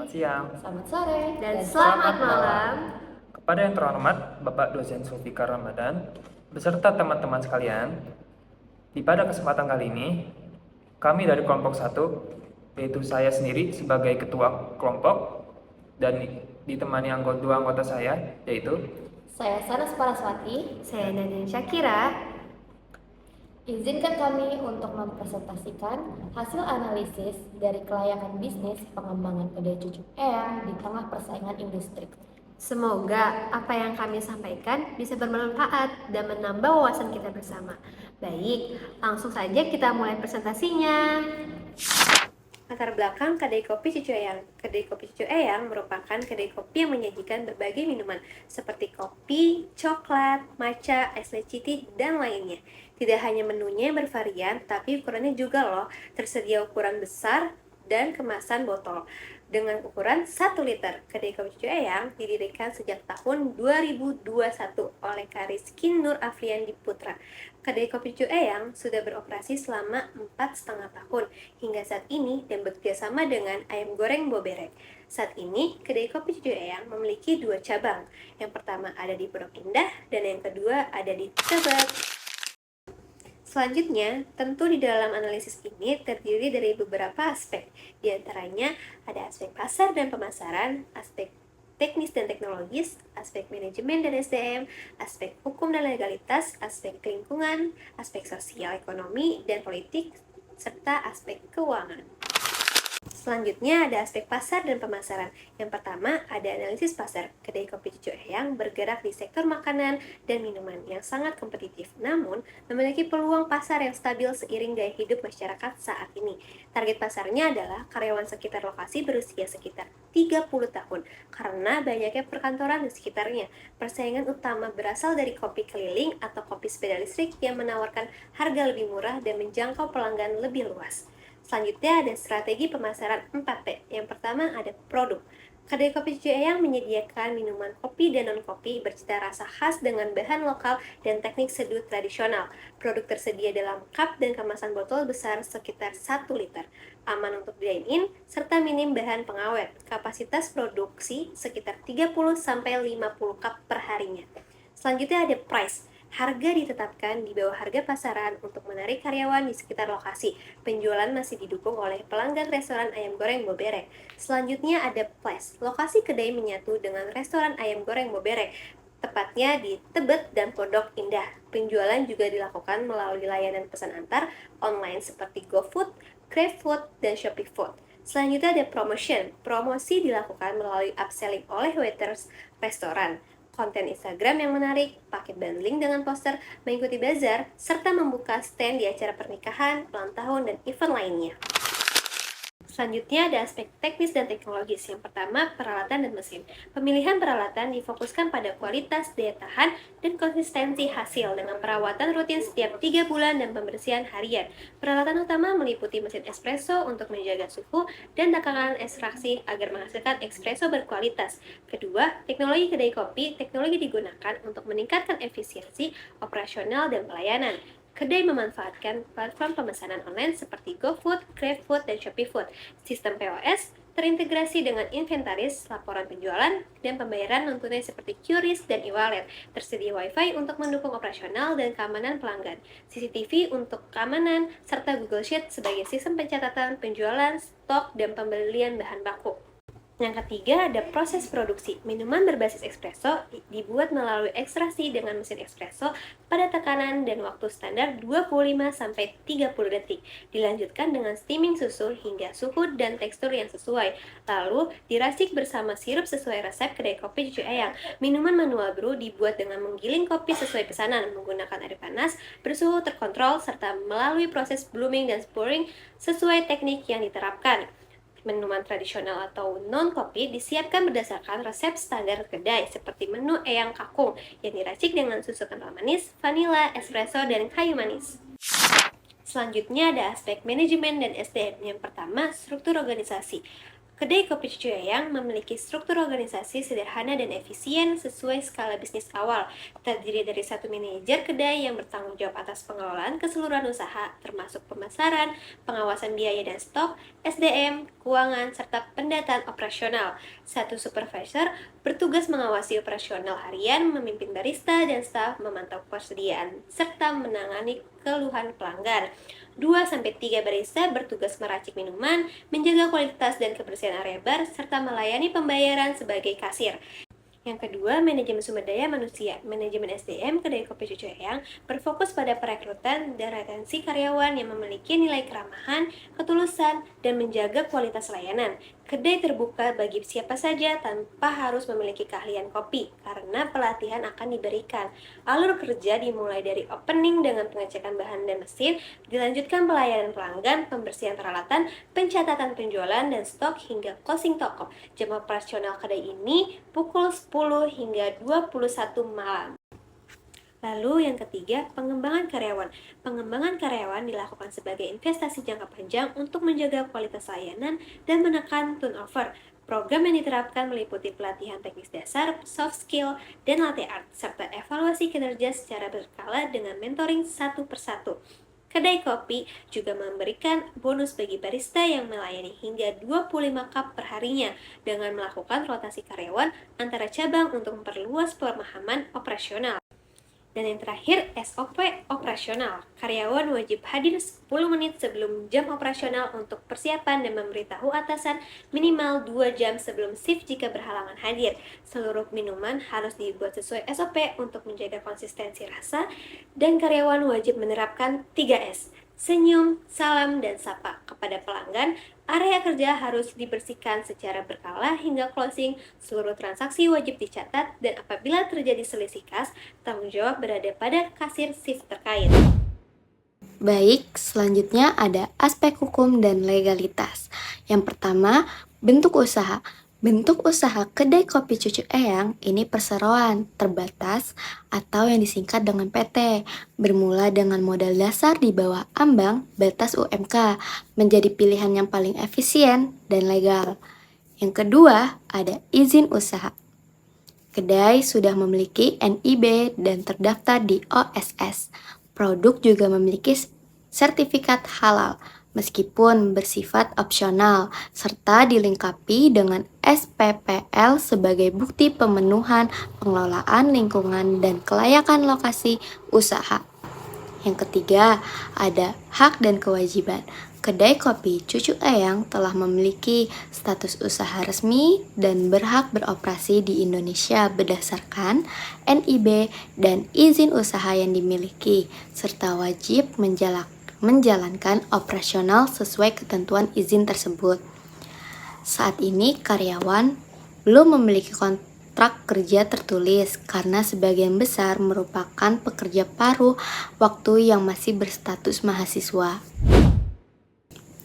siang, Selamat sore, dan selamat malam. kepada yang terhormat Bapak Dosen Zulfikar Ramadan beserta teman-teman sekalian. Pada kesempatan kali ini, kami dari kelompok 1, yaitu saya sendiri sebagai ketua kelompok dan ditemani dua anggota saya, yaitu saya Sanas Paraswati. Saya Nadine Syakira. Izinkan kami untuk mempresentasikan hasil analisis dari kelayakan bisnis pengembangan kedai cucuk eyang di tengah persaingan industri. Semoga apa yang kami sampaikan bisa bermanfaat dan menambah wawasan kita bersama. Baik, langsung saja kita mulai presentasinya. Latar belakang kedai kopi Cucu Eyang. Kedai kopi Cucu Eyang merupakan kedai kopi yang menyajikan berbagai minuman seperti kopi, coklat, matcha, es leci tea, dan lainnya. Tidak hanya menunya yang bervarian, tapi ukurannya juga loh. Tersedia ukuran besar dan kemasan botol. Dengan ukuran 1 liter, kedai kopi Cucu Eyang didirikan sejak tahun 2021 oleh Kariski Nur Afriandi Putra. Kedai kopi Cucu Eyang sudah beroperasi selama 4,5 tahun hingga saat ini dan bekerjasama dengan Ayam Goreng Boberek. Saat ini, kedai kopi Cucu Eyang memiliki 2 cabang. Yang pertama ada di Pondok Indah dan yang kedua ada di Tebet. Selanjutnya, tentu di dalam analisis ini terdiri dari beberapa aspek. Di antaranya ada aspek pasar dan pemasaran, aspek teknis dan teknologis, aspek manajemen dan SDM, aspek hukum dan legalitas, aspek lingkungan, aspek sosial ekonomi dan politik, serta aspek keuangan. Selanjutnya ada aspek pasar dan pemasaran. Yang pertama ada analisis pasar. Kedai kopi Cucu Eyang bergerak di sektor makanan dan minuman yang sangat kompetitif, namun memiliki peluang pasar yang stabil seiring gaya hidup masyarakat saat ini. Target pasarnya adalah karyawan sekitar lokasi berusia sekitar 30 tahun, karena banyaknya perkantoran di sekitarnya. Persaingan utama berasal dari kopi keliling atau kopi sepeda listrik yang menawarkan harga lebih murah dan menjangkau pelanggan lebih luas. Selanjutnya ada strategi pemasaran 4P. Yang pertama ada produk. Kedai kopi Cucu Eyang menyediakan minuman kopi dan non-kopi bercita rasa khas dengan bahan lokal dan teknik seduh tradisional. Produk tersedia dalam cup dan kemasan botol besar sekitar 1 liter. Aman untuk dine-in, serta minim bahan pengawet. Kapasitas produksi sekitar 30-50 cup per harinya. Selanjutnya ada price. Harga ditetapkan di bawah harga pasaran untuk menarik karyawan di sekitar lokasi. Penjualan masih didukung oleh pelanggan restoran Ayam Goreng Boberek. Selanjutnya ada place. Lokasi kedai menyatu dengan restoran Ayam Goreng Boberek, tepatnya di Tebet dan Pondok Indah. Penjualan juga dilakukan melalui layanan pesan antar online seperti GoFood, GrabFood, dan Shopee Food. Selanjutnya ada promotion. Promosi dilakukan melalui upselling oleh waiters restoran, konten Instagram yang menarik, paket bundling dengan poster, mengikuti bazar, serta membuka stand di acara pernikahan, ulang tahun, dan event lainnya. Selanjutnya ada aspek teknis dan teknologis. Yang pertama, peralatan dan mesin. Pemilihan peralatan difokuskan pada kualitas, daya tahan, dan konsistensi hasil dengan perawatan rutin setiap 3 bulan dan pembersihan harian. Peralatan utama meliputi mesin espresso untuk menjaga suhu dan takaran ekstraksi agar menghasilkan espresso berkualitas. Kedua, teknologi kedai kopi. Teknologi digunakan untuk meningkatkan efisiensi operasional dan pelayanan. Kedai memanfaatkan platform pemesanan online seperti GoFood, GrabFood, dan Shopee Food. Sistem POS terintegrasi dengan inventaris, laporan penjualan, dan pembayaran non-tunai seperti QRIS dan e-wallet. Tersedia Wi-Fi untuk mendukung operasional dan keamanan pelanggan, CCTV untuk keamanan, serta Google Sheet sebagai sistem pencatatan penjualan, stok, dan pembelian bahan baku. Yang ketiga ada proses produksi. Minuman berbasis espresso dibuat melalui ekstraksi dengan mesin espresso pada tekanan dan waktu standar 25-30 detik. Dilanjutkan dengan steaming susu hingga suhu dan tekstur yang sesuai. Lalu diracik bersama sirup sesuai resep kedai kopi Cucu Eyang. Minuman manual brew dibuat dengan menggiling kopi sesuai pesanan menggunakan air panas, bersuhu terkontrol, serta melalui proses blooming dan pouring sesuai teknik yang diterapkan. Minuman tradisional atau non-kopi disiapkan berdasarkan resep standar kedai seperti menu Eyang Kakung yang diracik dengan susu kental manis, vanila, espresso, dan kayu manis. Selanjutnya ada aspek manajemen dan SDM. Yang pertama, struktur organisasi. Kedai Kopi Cucu Eyang memiliki struktur organisasi sederhana dan efisien sesuai skala bisnis awal, terdiri dari satu manajer kedai yang bertanggung jawab atas pengelolaan keseluruhan usaha, termasuk pemasaran, pengawasan biaya dan stok, SDM, keuangan, serta pendataan operasional. Satu supervisor bertugas mengawasi operasional harian, memimpin barista dan staf, memantau persediaan, serta menangani keluhan pelanggan. 2-3 barista bertugas meracik minuman, menjaga kualitas dan kebersihan area bar, serta melayani pembayaran sebagai kasir. Yang kedua, manajemen sumber daya manusia. Manajemen SDM Kedai Kopi Cucu Eyang berfokus pada perekrutan dan retensi karyawan yang memiliki nilai keramahan, ketulusan, dan menjaga kualitas layanan. Kedai terbuka bagi siapa saja tanpa harus memiliki keahlian kopi, karena pelatihan akan diberikan. Alur kerja dimulai dari opening dengan pengecekan bahan dan mesin, dilanjutkan pelayanan pelanggan, pembersihan peralatan, pencatatan penjualan dan stok hingga closing toko. Jam operasional kedai ini pukul 10 hingga 21 malam. Lalu yang ketiga, pengembangan karyawan. Pengembangan karyawan dilakukan sebagai investasi jangka panjang untuk menjaga kualitas layanan dan menekan turnover. Program yang diterapkan meliputi pelatihan teknis dasar, soft skill, dan latte art, serta evaluasi kinerja secara berkala dengan mentoring satu persatu. Kedai kopi juga memberikan bonus bagi barista yang melayani hingga 25 cup perharinya dengan melakukan rotasi karyawan antara cabang untuk memperluas pemahaman operasional. Dan yang terakhir, SOP operasional. Karyawan wajib hadir 10 menit sebelum jam operasional untuk persiapan dan memberitahu atasan minimal 2 jam sebelum shift jika berhalangan hadir. Seluruh minuman harus dibuat sesuai SOP untuk menjaga konsistensi rasa, dan karyawan wajib menerapkan 3S. Senyum, salam, dan sapa kepada pelanggan. Area kerja harus dibersihkan secara berkala hingga closing. Seluruh transaksi wajib dicatat, dan apabila terjadi selisih kas, tanggung jawab berada pada kasir shift terkait. Baik, selanjutnya ada aspek hukum dan legalitas. Yang pertama, bentuk usaha. Bentuk usaha Kedai Kopi Cucu Eyang ini perseroan terbatas atau yang disingkat dengan PT, bermula dengan modal dasar di bawah ambang batas UMK, menjadi pilihan yang paling efisien dan legal. Yang kedua, ada izin usaha. Kedai sudah memiliki NIB dan terdaftar di OSS. Produk juga memiliki sertifikat halal, meskipun bersifat opsional, serta dilengkapi dengan SPPL sebagai bukti pemenuhan pengelolaan lingkungan dan kelayakan lokasi usaha. Yang ketiga, ada hak dan kewajiban. Kedai Kopi Cucu Eyang telah memiliki status usaha resmi dan berhak beroperasi di Indonesia berdasarkan NIB dan izin usaha yang dimiliki, serta wajib menjalankan operasional sesuai ketentuan izin tersebut. Saat ini karyawan belum memiliki kontrak kerja tertulis karena sebagian besar merupakan pekerja paruh waktu yang masih berstatus mahasiswa.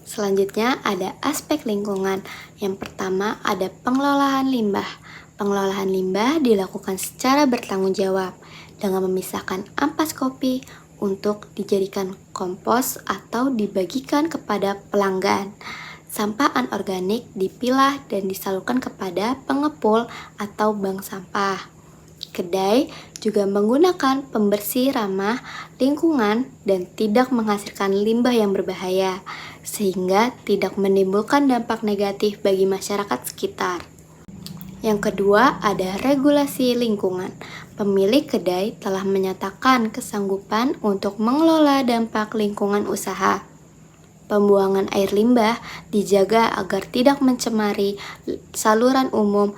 Selanjutnya ada aspek lingkungan. Yang pertama ada pengelolaan limbah. Pengelolaan limbah dilakukan secara bertanggung jawab dengan memisahkan ampas kopi untuk dijadikan kompos atau dibagikan kepada pelanggan. Sampah anorganik dipilah dan disalurkan kepada pengepul atau bank sampah. Kedai juga menggunakan pembersih ramah lingkungan dan tidak menghasilkan limbah yang berbahaya, sehingga tidak menimbulkan dampak negatif bagi masyarakat sekitar. Yang kedua, ada regulasi lingkungan. Pemilik kedai telah menyatakan kesanggupan untuk mengelola dampak lingkungan usaha. Pembuangan air limbah dijaga agar tidak mencemari saluran umum,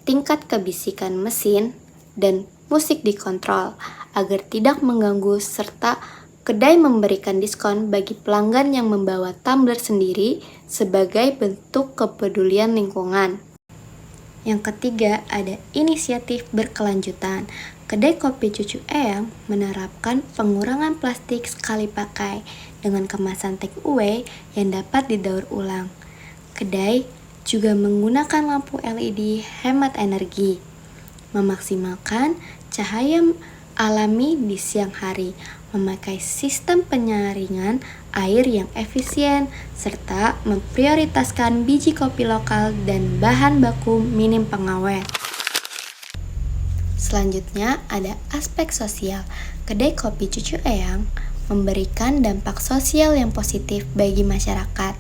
tingkat kebisikan mesin, dan musik dikontrol agar tidak mengganggu, serta kedai memberikan diskon bagi pelanggan yang membawa tumbler sendiri sebagai bentuk kepedulian lingkungan. Yang ketiga, ada inisiatif berkelanjutan. Kedai Kopi Cucu Eyang menerapkan pengurangan plastik sekali pakai dengan kemasan take away yang dapat didaur ulang. Kedai juga menggunakan lampu LED hemat energi, memaksimalkan cahaya alami di siang hari, memakai sistem penyaringan air yang efisien, serta memprioritaskan biji kopi lokal dan bahan baku minim pengawet. Selanjutnya ada aspek sosial. Kedai kopi Cucu Eyang memberikan dampak sosial yang positif bagi masyarakat.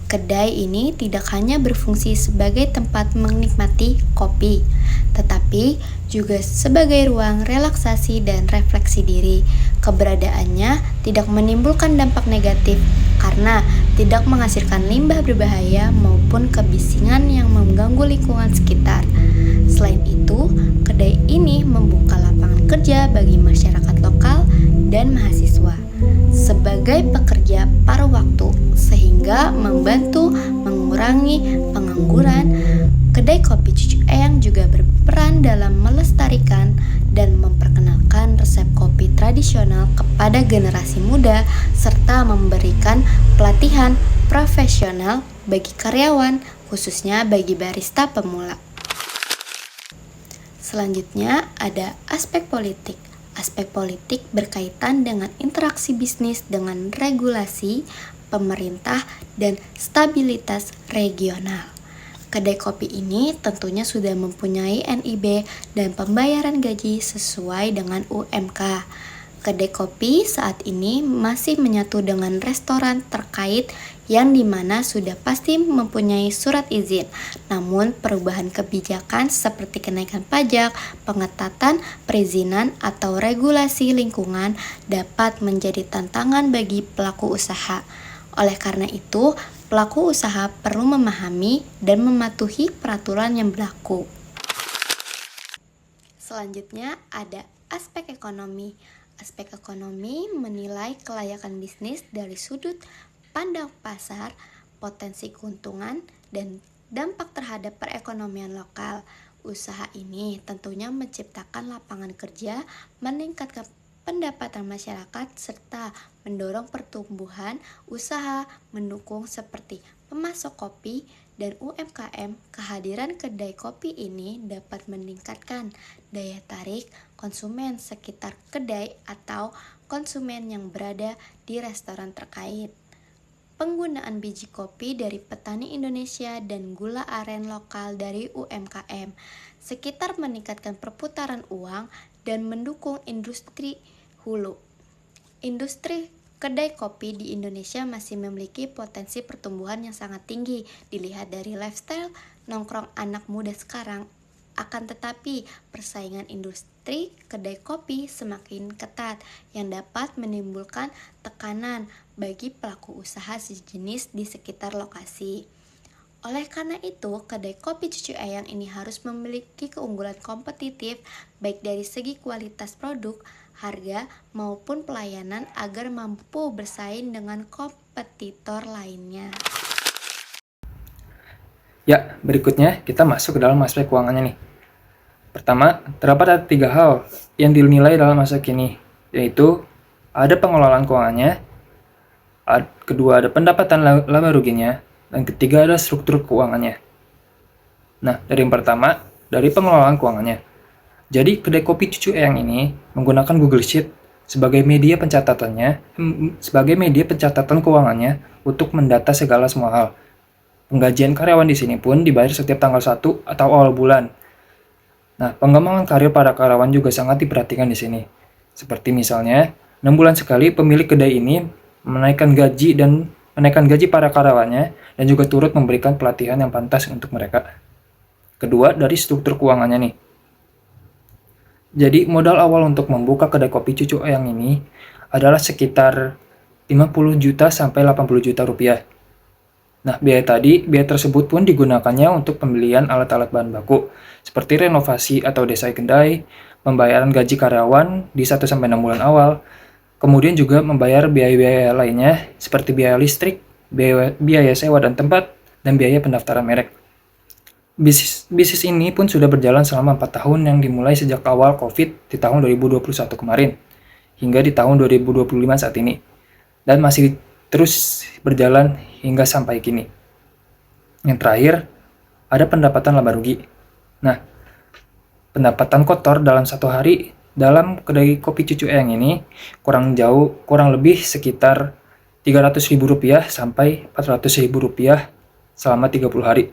Kedai ini tidak hanya berfungsi sebagai tempat menikmati kopi, tetapi juga sebagai ruang relaksasi dan refleksi diri. Keberadaannya tidak menimbulkan dampak negatif karena tidak menghasilkan limbah berbahaya maupun kebisingan yang mengganggu lingkungan sekitar. Selain itu, kedai ini membuka lapangan kerja bagi masyarakat lokal dan mahasiswa sebagai pekerja paruh waktu, sehingga membantu mengurangi pengangguran. Kedai kopi Cucu Eyang juga berperan dalam melestarikan dan memperkenalkan resep kopi tradisional kepada generasi muda, serta memberikan pelatihan profesional bagi karyawan, khususnya bagi barista pemula. Selanjutnya ada aspek politik. Aspek politik berkaitan dengan interaksi bisnis dengan regulasi, pemerintah, dan stabilitas regional. Kedai kopi ini tentunya sudah mempunyai NIB dan pembayaran gaji sesuai dengan UMK. Kedai kopi saat ini masih menyatu dengan restoran terkait yang dimana sudah pasti mempunyai surat izin. Namun perubahan kebijakan seperti kenaikan pajak, pengetatan perizinan atau regulasi lingkungan dapat menjadi tantangan bagi pelaku usaha. Oleh karena itu, pelaku usaha perlu memahami dan mematuhi peraturan yang berlaku. Selanjutnya ada aspek ekonomi. Aspek ekonomi menilai kelayakan bisnis dari sudut pandang pasar, potensi keuntungan, dan dampak terhadap perekonomian lokal. Usaha ini tentunya menciptakan lapangan kerja, meningkatkan pendapatan masyarakat, serta mendorong pertumbuhan usaha mendukung seperti pemasok kopi dan UMKM. Kehadiran kedai kopi ini dapat meningkatkan daya tarik konsumen sekitar kedai atau konsumen yang berada di restoran terkait. Penggunaan biji kopi dari petani Indonesia dan gula aren lokal dari UMKM sekitar meningkatkan perputaran uang dan mendukung industri hulu. Industri kedai kopi di Indonesia masih memiliki potensi pertumbuhan yang sangat tinggi dilihat dari lifestyle nongkrong anak muda sekarang. Akan tetapi, persaingan industri kedai kopi semakin ketat yang dapat menimbulkan tekanan bagi pelaku usaha sejenis di sekitar lokasi. Oleh karena itu, kedai kopi Cucu Eyang ini harus memiliki keunggulan kompetitif baik dari segi kualitas produk, harga, maupun pelayanan agar mampu bersaing dengan kompetitor lainnya. Ya, berikutnya kita masuk ke dalam aspek keuangannya nih. Pertama, terdapat ada 3 hal yang dinilai dalam aspek ini, yaitu ada pengelolaan keuangannya, kedua ada pendapatan laba ruginya, dan ketiga ada struktur keuangannya. Nah, dari yang pertama, dari pengelolaan keuangannya. Jadi, kedai kopi Cucu Eyang ini menggunakan Google Sheet sebagai media pencatatan keuangannya untuk mendata segala semua hal. Penggajian karyawan di sini pun dibayar setiap tanggal 1 atau awal bulan. Nah, pengembangan karir para karyawan juga sangat diperhatikan di sini. Seperti misalnya, 6 bulan sekali pemilik kedai ini menaikkan gaji para karyawannya dan juga turut memberikan pelatihan yang pantas untuk mereka. Kedua, dari struktur keuangannya nih. Jadi, modal awal untuk membuka kedai kopi Cucu Eyang ini adalah sekitar 50 juta sampai 80 juta rupiah. Nah, biaya tersebut pun digunakannya untuk pembelian alat-alat bahan baku, seperti renovasi atau desain kedai, pembayaran gaji karyawan di 1-6 bulan awal, kemudian juga membayar biaya-biaya lainnya, seperti biaya listrik, biaya sewa dan tempat, dan biaya pendaftaran merek. Bisnis ini pun sudah berjalan selama 4 tahun yang dimulai sejak awal COVID di tahun 2021 kemarin, hingga di tahun 2025 saat ini, dan masih terus berjalan hingga sampai kini. Yang terakhir, ada pendapatan laba rugi. Nah, pendapatan kotor dalam satu hari dalam kedai kopi Cucu Eyang ini kurang lebih sekitar Rp300.000 sampai Rp400.000 selama 30 hari.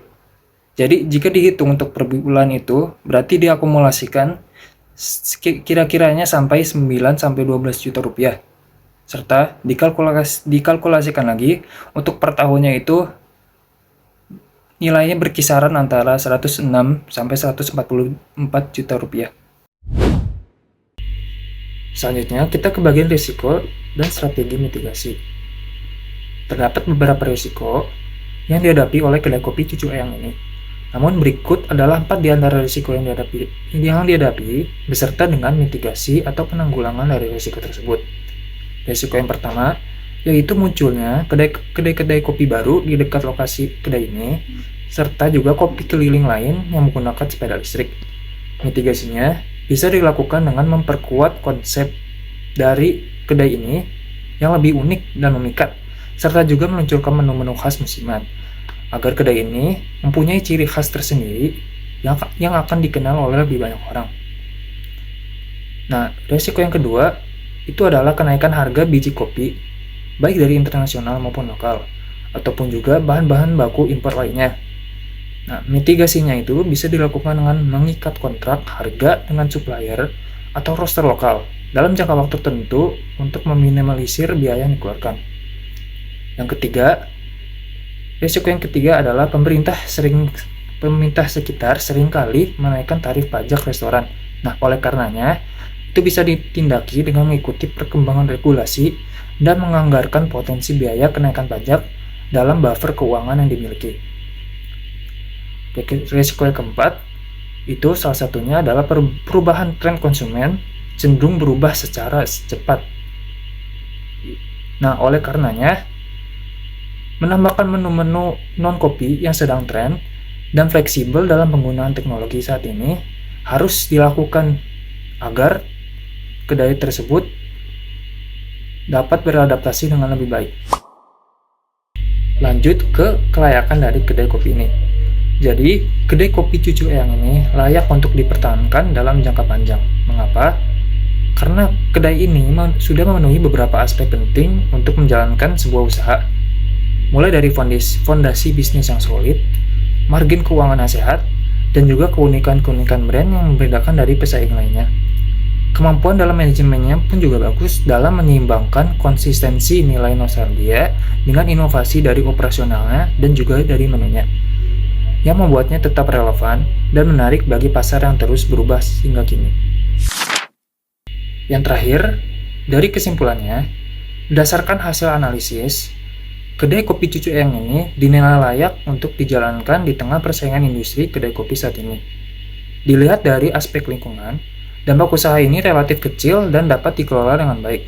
Jadi jika dihitung untuk per bulan itu berarti diakumulasikan kira-kiranya sampai 9 sampai 12 juta rupiah. Serta dikalkulasikan lagi untuk per tahunnya itu nilainya berkisaran antara 106 sampai 144 juta rupiah. Selanjutnya, kita ke bagian risiko dan strategi mitigasi. Terdapat beberapa risiko yang dihadapi oleh kedai kopi Cucu Eyang ini. Namun berikut adalah 4 di antara risiko yang dihadapi beserta dengan mitigasi atau penanggulangan dari risiko tersebut. Risiko yang pertama yaitu munculnya kedai-kedai kopi baru di dekat lokasi kedai ini, serta juga kopi keliling lain yang menggunakan sepeda listrik. Mitigasinya bisa dilakukan dengan memperkuat konsep dari kedai ini yang lebih unik dan memikat, serta juga meluncurkan menu-menu khas musiman, agar kedai ini mempunyai ciri khas tersendiri yang akan dikenal oleh lebih banyak orang. Nah, resiko yang kedua itu adalah kenaikan harga biji kopi, baik dari internasional maupun lokal, ataupun juga bahan-bahan baku impor lainnya. Nah, mitigasinya itu bisa dilakukan dengan mengikat kontrak harga dengan supplier atau roaster lokal dalam jangka waktu tertentu untuk meminimalisir biaya yang dikeluarkan. Risiko yang ketiga adalah pemerintah sekitar seringkali menaikkan tarif pajak restoran. Nah, oleh karenanya, itu bisa ditindaki dengan mengikuti perkembangan regulasi dan menganggarkan potensi biaya kenaikan pajak dalam buffer keuangan yang dimiliki. Risiko yang keempat, itu salah satunya adalah perubahan tren konsumen cenderung berubah secara cepat. Nah, oleh karenanya, menambahkan menu-menu non-kopi yang sedang tren dan fleksibel dalam penggunaan teknologi saat ini harus dilakukan agar kedai tersebut dapat beradaptasi dengan lebih baik. Lanjut ke kelayakan dari kedai kopi ini. Jadi, kedai kopi Cucu Eyang ini layak untuk dipertahankan dalam jangka panjang. Mengapa? Karena kedai ini sudah memenuhi beberapa aspek penting untuk menjalankan sebuah usaha. Mulai dari fondasi bisnis yang solid, margin keuangan yang sehat, dan juga keunikan-keunikan brand yang membedakan dari pesaing lainnya. Kemampuan dalam manajemennya pun juga bagus dalam menyeimbangkan konsistensi nilai nostalgia dengan inovasi dari operasionalnya dan juga dari menunya, yang membuatnya tetap relevan dan menarik bagi pasar yang terus berubah hingga kini. Yang terakhir, dari kesimpulannya, berdasarkan hasil analisis, kedai kopi Cucu Eyang ini dinilai layak untuk dijalankan di tengah persaingan industri kedai kopi saat ini. Dilihat dari aspek lingkungan, dampak usaha ini relatif kecil dan dapat dikelola dengan baik.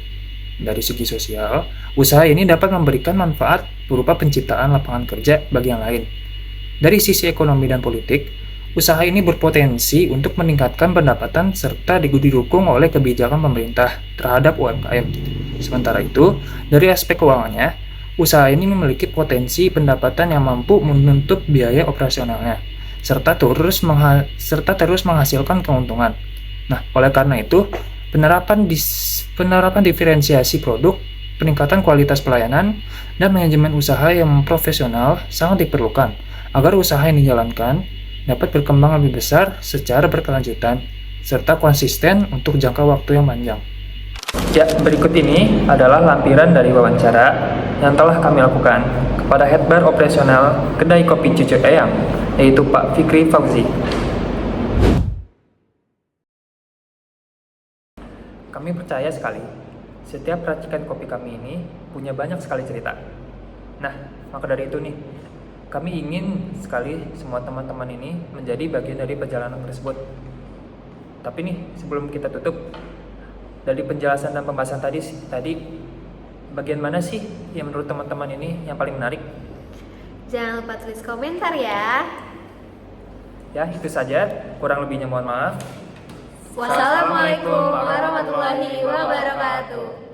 Dari segi sosial, usaha ini dapat memberikan manfaat berupa penciptaan lapangan kerja bagi yang lain. Dari sisi ekonomi dan politik, usaha ini berpotensi untuk meningkatkan pendapatan serta didukung oleh kebijakan pemerintah terhadap UMKM. Sementara itu, dari aspek keuangannya, usaha ini memiliki potensi pendapatan yang mampu menutup biaya operasionalnya, serta terus menghasilkan keuntungan. Nah, oleh karena itu, penerapan diferensiasi produk, peningkatan kualitas pelayanan, dan manajemen usaha yang profesional sangat diperlukan agar usaha yang dijalankan dapat berkembang lebih besar secara berkelanjutan, serta konsisten untuk jangka waktu yang panjang. Ya, berikut ini adalah lampiran dari wawancara yang telah kami lakukan kepada Head Bar Operasional Kedai Kopi Cucu Eyang, yaitu Pak Fikri Fauzi. Kami percaya sekali, setiap racikan kopi kami ini punya banyak sekali cerita. Nah, maka dari itu nih, kami ingin sekali semua teman-teman ini menjadi bagian dari perjalanan tersebut. Tapi nih, sebelum kita tutup, dari penjelasan dan pembahasan tadi bagian mana sih yang menurut teman-teman ini yang paling menarik? Jangan lupa tulis komentar ya. Ya, itu saja. Kurang lebihnya mohon maaf. Wassalamualaikum warahmatullahi wabarakatuh.